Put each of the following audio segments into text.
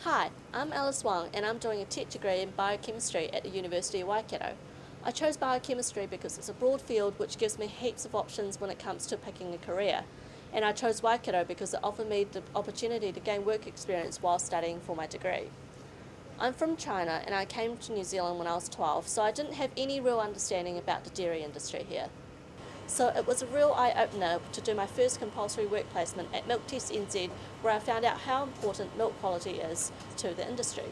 Hi, I'm Alice Wang and I'm doing a tech degree in biochemistry at the University of Waikato. I chose biochemistry because it's a broad field which gives me heaps of options when it comes to picking a career. And I chose Waikato because it offered me the opportunity to gain work experience while studying for my degree. I'm from China and I came to New Zealand when I was 12, so I didn't have any real understanding about the dairy industry here. So it was a real eye-opener to do my first compulsory work placement at MilkTest NZ, where I found out how important milk quality is to the industry.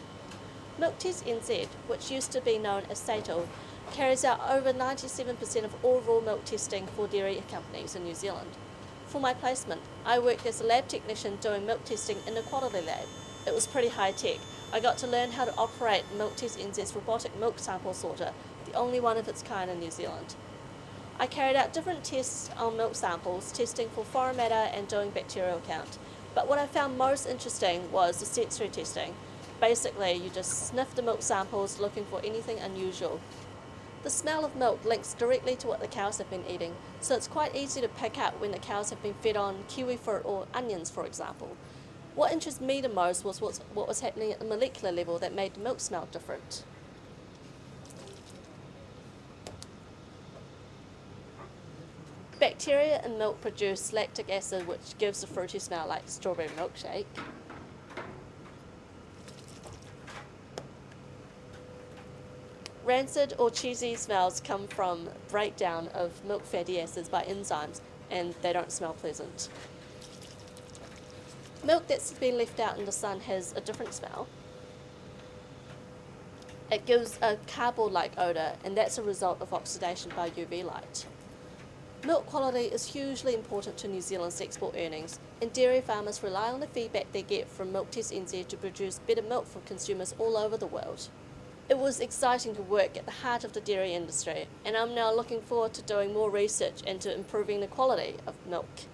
MilkTest NZ, which used to be known as SATO, carries out over 97% of all raw milk testing for dairy companies in New Zealand. For my placement, I worked as a lab technician doing milk testing in a quality lab. It was pretty high tech. I got to learn how to operate MilkTest NZ's robotic milk sample sorter, the only one of its kind in New Zealand. I carried out different tests on milk samples, testing for foreign matter and doing bacterial count. But what I found most interesting was the sensory testing. Basically, you just sniff the milk samples looking for anything unusual. The smell of milk links directly to what the cows have been eating, so it's quite easy to pick up when the cows have been fed on kiwi fruit or onions, for example. What interested me the most was what was happening at the molecular level that made the milk smell different. Bacteria in milk produce lactic acid, which gives a fruity smell like strawberry milkshake. Rancid or cheesy smells come from breakdown of milk fatty acids by enzymes, and they don't smell pleasant. Milk that's been left out in the sun has a different smell. It gives a cardboard-like odour, and that's a result of oxidation by UV light. Milk quality is hugely important to New Zealand's export earnings, and dairy farmers rely on the feedback they get from MilkTest NZ to produce better milk for consumers all over the world. It was exciting to work at the heart of the dairy industry, and I'm now looking forward to doing more research into improving the quality of milk.